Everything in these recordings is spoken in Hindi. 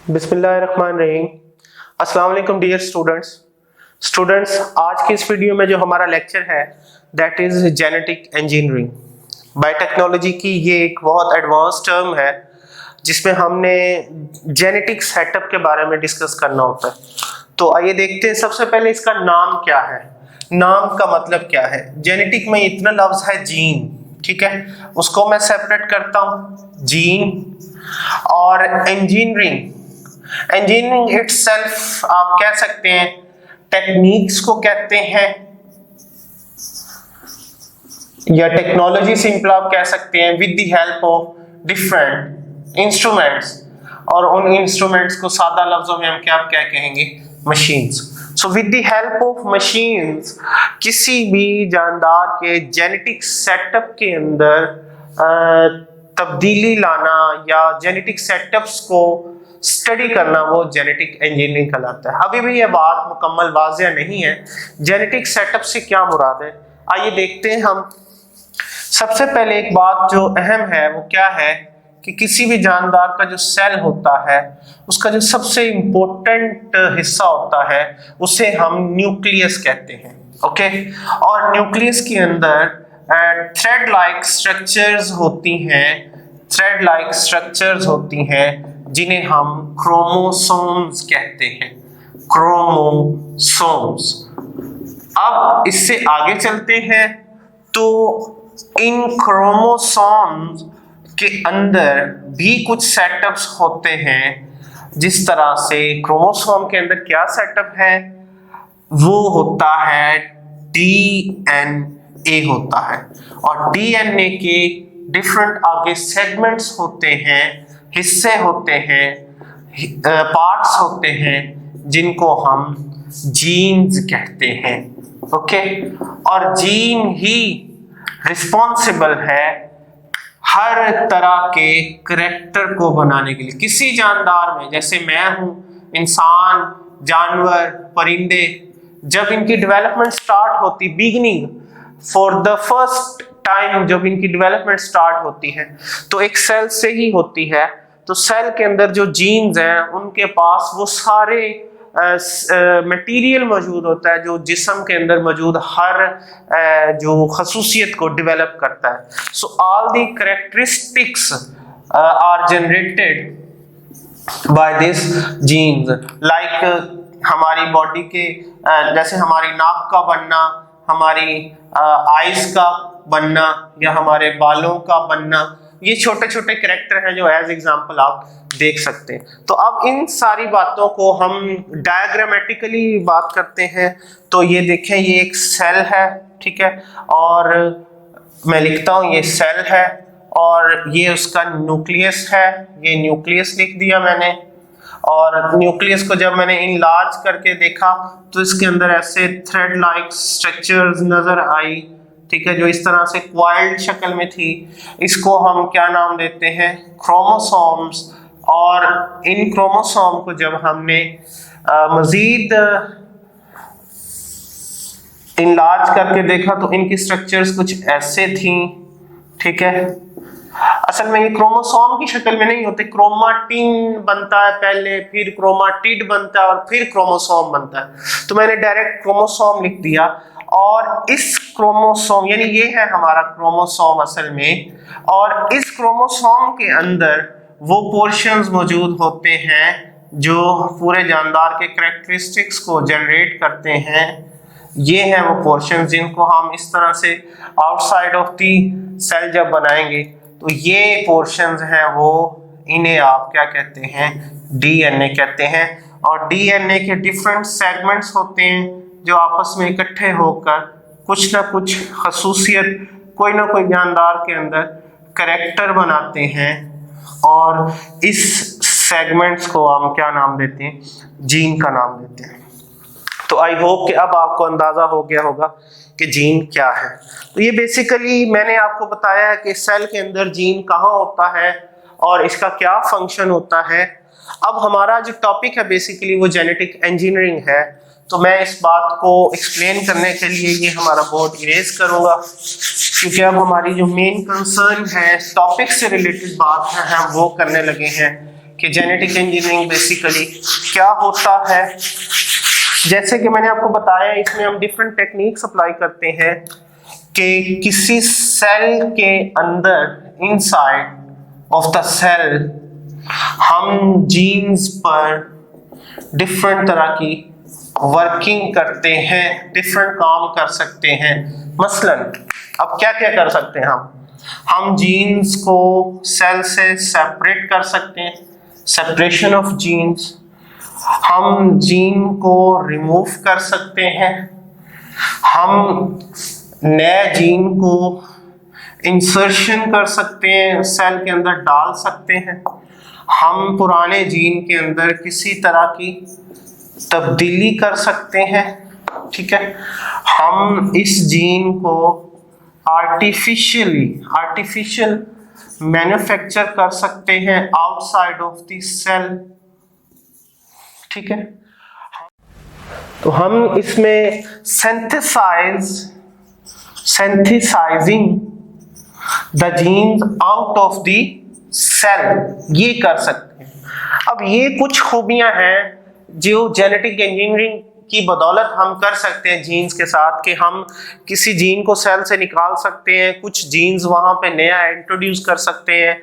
बिस्मिल्लाहिर्रहमानिर्रहीम। अस्सलाम वालेकुम डियर स्टूडेंट्स, आज की इस वीडियो में जो हमारा लेक्चर है that is genetic engineering. Biotechnology की ये एक बहुत एडवांस टर्म है जिसमें हमने जेनेटिक सेटअप के बारे में डिस्कस करना होता है। तो आइए देखते हैं सबसे पहले इसका नाम क्या है, नाम का मतलब क्या है। जेनेटिक में इतना लफ्ज है जीन, ठीक है, उसको मैं सेपरेट करता हूं जीन और इंजीनियरिंग। इंजीनियरिंग इटसेल्फ आप कह सकते हैं टेक्निक्स को कहते हैं या टेक्नोलॉजी सिंपल आप कह सकते हैं with the help of different instruments, और उन इंस्ट्रूमेंट्स को सादा लफ्जों में हम क्या कहेंगे, machines. So with the help of machines किसी भी जानदार के जेनेटिक सेटअप के अंदर तब्दीली लाना या जेनेटिक सेटअप्स को स्टडी करना वो जेनेटिक इंजीनियरिंग कहलाता है। अभी भी ये बात मुकम्मल वाज़िया नहीं है जेनेटिक सेटअप से क्या मुराद है। आइए देखते हैं हम। सबसे पहले एक बात जो अहम है वो क्या है कि किसी भी जानदार का जो सेल होता है उसका जो सबसे इम्पोर्टेंट हिस्सा होता है उसे हम न्यूक्लियस कहते हैं, ओके। और न्यूक्लियस के अंदर थ्रेड लाइक स्ट्रक्चर्स होती हैं जिन्हें हम क्रोमोसोम्स कहते हैं, क्रोमोसोम्स। अब इससे आगे चलते हैं तो इन क्रोमोसोम्स के अंदर भी कुछ सेटअप्स होते हैं। जिस तरह से क्रोमोसोम के अंदर क्या सेटअप है, वो होता है डीएनए होता है, और डीएनए के डिफरेंट आगे सेगमेंट्स होते हैं, हिस्से होते हैं, पार्ट्स होते हैं जिनको हम जीन्स कहते हैं, ओके। और जीन ही रिस्पॉन्सिबल है हर तरह के करैक्टर को बनाने के लिए किसी जानदार में। जैसे मैं हूं, इंसान, जानवर, परिंदे, जब इनकी डेवलपमेंट स्टार्ट होती, beginning for the first time जब इनकी डेवलपमेंट स्टार्ट होती है तो एक सेल से ही होती है। तो सेल के अंदर जो जीन्स हैं उनके पास वो सारे मटेरियल मौजूद होता है जो जिस्म के अंदर मौजूद हर जो खसूसियत को डेवलप करता है। So all the characteristics are generated by this genes. Like हमारी बॉडी के जैसे हमारी नाक का बनना, हमारी आईज का बनना या हमारे बालों का बनना, ये छोटे छोटे कैरेक्टर हैं जो एज एग्जांपल आप देख सकते हैं। तो अब इन सारी बातों को हम डायग्रामेटिकली बात करते हैं। तो ये देखें, ये एक सेल है, ठीक है, और मैं लिखता हूँ ये सेल है और ये उसका न्यूक्लियस है, ये न्यूक्लियस लिख दिया मैंने। और न्यूक्लियस को जब मैंने इनलार्ज करके देखा तो इसके अंदर ऐसे थ्रेड लाइक स्ट्रक्चर्स नजर आई, ठीक है, जो इस तरह से क्वाइल्ड शक्ल में थी। इसको हम क्या नाम देते हैं, क्रोमोसोम्स। और इन क्रोमोसोम को जब हमने मजीद इनलार्ज करके देखा तो इनकी स्ट्रक्चर्स कुछ ऐसे थी, ठीक है। असल में ये क्रोमोसोम की शक्ल में नहीं होते, क्रोमाटिन बनता है पहले, फिर क्रोमाटिड बनता है और फिर क्रोमोसोम बनता है। तो मैंने डायरेक्ट क्रोमोसोम लिख दिया। और इस क्रोमोसोम यानी ये है हमारा क्रोमोसोम असल में, और इस क्रोमोसोम के अंदर वो पोर्शंस मौजूद होते हैं जो पूरे जानदार के कैरेक्टरिस्टिक्स को जनरेट करते हैं। ये हैं वो पोर्शंस जिनको हम इस तरह से आउटसाइड ऑफ दी सेल जब बनाएंगे तो ये पोर्शंस हैं, वो इन्हें आप क्या कहते हैं, डीएनए कहते हैं। और डीएनए के डिफरेंट सेगमेंट्स होते हैं जो आपस में इकट्ठे होकर कुछ ना कुछ खसूसियत, कोई ना कोई जानदार के अंदर कैरेक्टर बनाते हैं, और इस सेगमेंट्स को हम क्या नाम देते हैं, जीन का नाम देते हैं। तो आई होप कि अब आपको अंदाजा हो गया होगा कि जीन क्या है। तो ये बेसिकली मैंने आपको बताया है कि सेल के अंदर जीन कहाँ होता है और इसका क्या फंक्शन होता है। अब हमारा जो टॉपिक है बेसिकली वो जेनेटिक इंजीनियरिंग है। तो मैं इस बात को एक्सप्लेन करने के लिए ये हमारा बोर्ड इरेज करूंगा, क्योंकि अब हमारी जो मेन कंसर्न है टॉपिक से रिलेटेड बात है हम वो करने लगे हैं कि जेनेटिक इंजीनियरिंग बेसिकली क्या होता है। जैसे कि मैंने आपको बताया, इसमें हम डिफरेंट टेक्निक्स अप्लाई करते हैं कि किसी सेल के अंदर, इनसाइड ऑफ द सेल, हम जीन्स पर डिफरेंट तरह की वर्किंग करते हैं, डिफरेंट काम कर सकते हैं। मसलन अब क्या क्या कर सकते हैं हम जीन्स को सेल से सेपरेट कर सकते हैं, सेपरेशन ऑफ जीन्स। हम जीन को रिमूव कर सकते हैं, हम नए जीन को इंसर्शन कर सकते हैं, सेल के अंदर डाल सकते हैं। हम पुराने जीन के अंदर किसी तरह की तब्दीली कर सकते हैं, ठीक है। हम इस जीन को आर्टिफिशियल मैन्युफैक्चर कर सकते हैं आउटसाइड ऑफ द सेल, ठीक है। तो हम इसमें synthesizing the genes out of the cell ये कर सकते हैं। अब ये कुछ खूबियां हैं जो जेनेटिक इंजीनियरिंग की बदौलत हम कर सकते हैं जीन्स के साथ, कि हम किसी जीन को सेल से निकाल सकते हैं, कुछ जीन्स वहां पे नया इंट्रोड्यूस कर सकते हैं,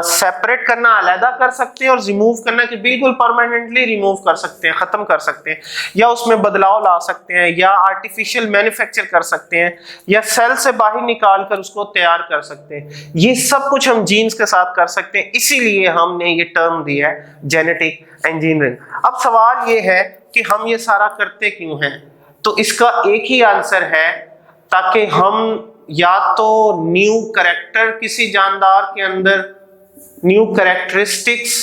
सेपरेट करना अलहदा कर सकते हैं, और रिमूव करना कि बिल्कुल परमानेंटली रिमूव कर सकते हैं, खत्म कर सकते हैं, या उसमें बदलाव ला सकते हैं, या आर्टिफिशियल मैन्युफैक्चर कर सकते हैं, या सेल से बाहर निकाल कर उसको तैयार कर सकते हैं। ये सब कुछ हम जीन्स के साथ कर सकते हैं, इसीलिए हमने ये टर्म दिया है जेनेटिक इंजीनियरिंग। अब सवाल ये है कि हम ये सारा करते क्यों हैं? तो इसका एक ही आंसर है, ताकि हम या तो न्यू कैरेक्टर, किसी जानदार के अंदर न्यू कैरेक्टरिस्टिक्स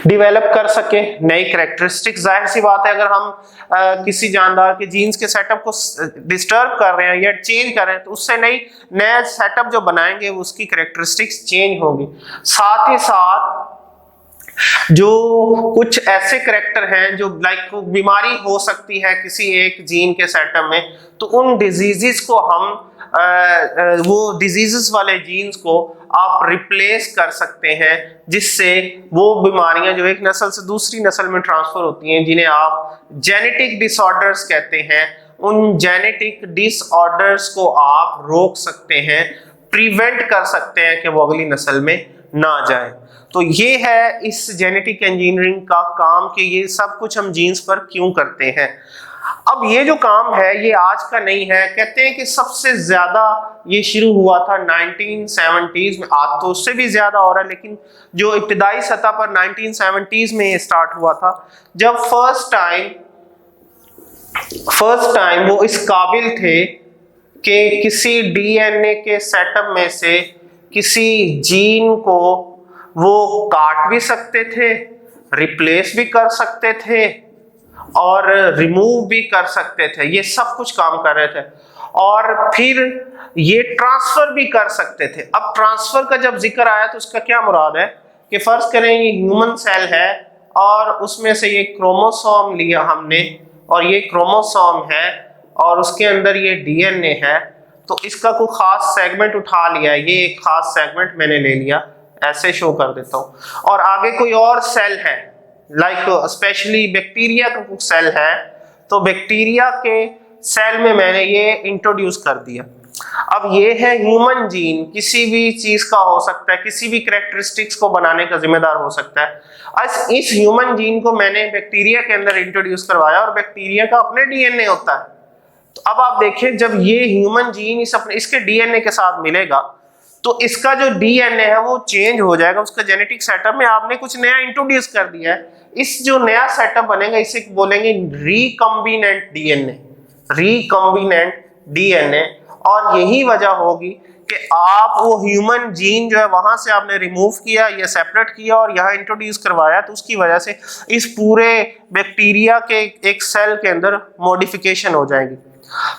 डेवलप कर सके, नई कैरेक्टरिस्टिक्स। जाहिर सी बात है, अगर हम किसी जानदार के जीन्स के सेटअप को डिस्टर्ब कर रहे हैं या चेंज कर रहे हैं, तो उससे नया सेटअप जो बनाएंगे उसकी कैरेक्टरिस्टिक्स चेंज होंगी। साथ ही साथ जो कुछ ऐसे करैक्टर हैं जो लाइक बीमारी हो सकती है किसी एक जीन के सेटअप में, तो उन डिजीजेस को हम वो डिजीजेस वाले जीन्स को आप रिप्लेस कर सकते हैं, जिससे वो बीमारियां जो एक नस्ल से दूसरी नस्ल में ट्रांसफर होती हैं, जिन्हें आप जेनेटिक डिसऑर्डर्स कहते हैं, उन जेनेटिक डिसऑर्डर्स को आप रोक सकते हैं, प्रिवेंट कर सकते हैं कि वो अगली नस्ल में ना जाए। तो ये है इस जेनेटिक इंजीनियरिंग का काम, कि ये सब कुछ हम जीन्स पर क्यों करते हैं। अब ये जो काम है ये आज का नहीं है, कहते हैं कि सबसे ज्यादा ये शुरू हुआ था 1970s में, आज तो उससे भी ज्यादा हो रहा है, लेकिन जो इब्तिदाई सतह पर 1970s में ये स्टार्ट हुआ था, जब फर्स्ट टाइम वो इस काबिल थे कि किसी डीएनए के सेटअप में से किसी जीन को वो काट भी सकते थे, रिप्लेस भी कर सकते थे, और रिमूव भी कर सकते थे। ये सब कुछ काम कर रहे थे, और फिर ये ट्रांसफर भी कर सकते थे। अब ट्रांसफर का जब जिक्र आया तो उसका क्या मुराद है कि फर्ज करें ये ह्यूमन सेल है और उसमें से ये क्रोमोसोम लिया हमने, और ये क्रोमोसोम है और उसके अंदर ये डीएनए है, तो इसका कोई खास सेगमेंट उठा लिया, ये एक खास सेगमेंट मैंने ले लिया, ऐसे शो कर देता हूं, और आगे कोई और सेल है, लाइक स्पेशली बैक्टीरिया का कुछ सेल है, तो बैक्टीरिया के सेल में मैंने ये इंट्रोड्यूस कर दिया। अब ये है ह्यूमन जीन, किसी भी चीज का हो सकता है, किसी भी कैरेक्टरिस्टिक्स को बनाने का जिम्मेदार हो सकता है। इस ह्यूमन जीन को मैंने बैक्टीरिया के अंदर इंट्रोड्यूस करवाया, और बैक्टीरिया का अपने डीएनए होता है। तो अब आप देखें, जब ये ह्यूमन जीन इसके डीएनए के साथ मिलेगा, तो इसका जो डीएनए है वो चेंज हो जाएगा, उसका जेनेटिक सेटअप में आपने कुछ नया इंट्रोड्यूस कर दिया है। इस जो नया सेटअप बनेगा इसे बोलेंगे रिकॉम्बिनेंट डीएनए, और यही वजह होगी कि आप वो ह्यूमन जीन जो है वहां से आपने रिमूव किया या सेपरेट किया और यहाँ इंट्रोड्यूस करवाया, तो उसकी वजह से इस पूरे बैक्टीरिया के एक सेल के अंदर मॉडिफिकेशन हो जाएगी।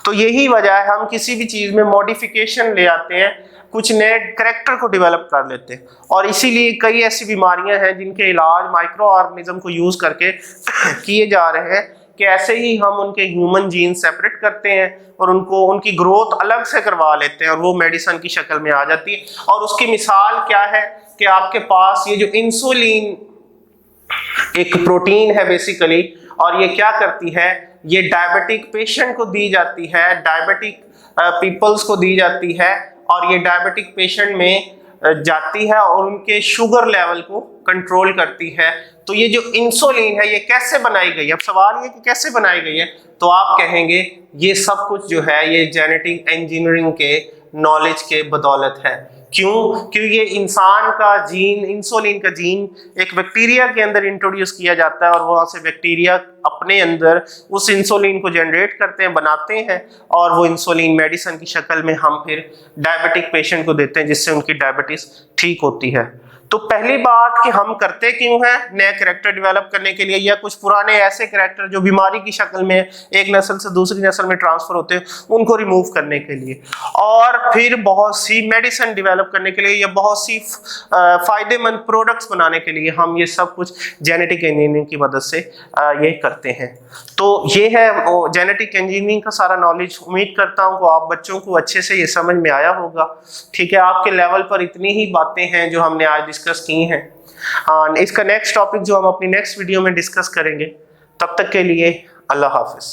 तो यही वजह है, हम किसी भी चीज में मॉडिफिकेशन ले आते हैं, कुछ नए करैक्टर को डेवलप कर लेते हैं, और इसीलिए कई ऐसी बीमारियां हैं जिनके इलाज माइक्रो ऑर्गेनिज्म को यूज करके किए जा रहे हैं, कि ऐसे ही हम उनके ह्यूमन जीन सेपरेट करते हैं और उनको उनकी ग्रोथ अलग से करवा लेते हैं और वो मेडिसिन की शक्ल में आ जाती है। और उसकी मिसाल क्या है कि आपके पास ये जो इंसुलिन एक प्रोटीन है बेसिकली, और ये क्या करती है, ये डायबिटिक पेशेंट को दी जाती है, डायबिटिक पीपल्स को दी जाती है, और ये डायबिटिक पेशेंट में जाती है और उनके शुगर लेवल को कंट्रोल करती है। तो ये जो इंसुलिन है ये कैसे बनाई गई है? अब सवाल ये कि कैसे बनाई गई है, तो आप कहेंगे ये सब कुछ जो है ये जेनेटिक इंजीनियरिंग के नॉलेज के बदौलत है। क्यों? क्योंकि ये इंसान का जीन, इंसुलिन का जीन एक बैक्टीरिया के अंदर इंट्रोड्यूस किया जाता है और वहां से बैक्टीरिया अपने अंदर उस इंसुलिन को जनरेट करते हैं, बनाते हैं, और वो इंसुलिन मेडिसिन की शक्ल में हम फिर डायबिटिक पेशेंट को देते हैं जिससे उनकी डायबिटीज ठीक होती है। तो पहली बात कि हम करते क्यों हैं, नए कैरेक्टर डेवलप करने के लिए, या कुछ पुराने ऐसे कैरेक्टर जो बीमारी की शक्ल में एक नस्ल से दूसरी नस्ल में ट्रांसफर होते हैं उनको रिमूव करने के लिए, और फिर बहुत सी मेडिसिन डेवलप करने के लिए या बहुत सी फायदेमंद प्रोडक्ट्स बनाने के लिए हम ये सब कुछ जेनेटिक इंजीनियरिंग की मदद से ये करते हैं। तो ये है जेनेटिक इंजीनियरिंग का सारा नॉलेज। उम्मीद करता हूँ कि आप बच्चों को अच्छे से ये समझ में आया होगा। ठीक है, आपके लेवल पर इतनी ही बातें हैं जो हमने आज डिस्कस की हैं। इसका नेक्स्ट टॉपिक जो हम अपनी नेक्स्ट वीडियो में डिस्कस करेंगे, तब तक के लिए अल्लाह हाफिज।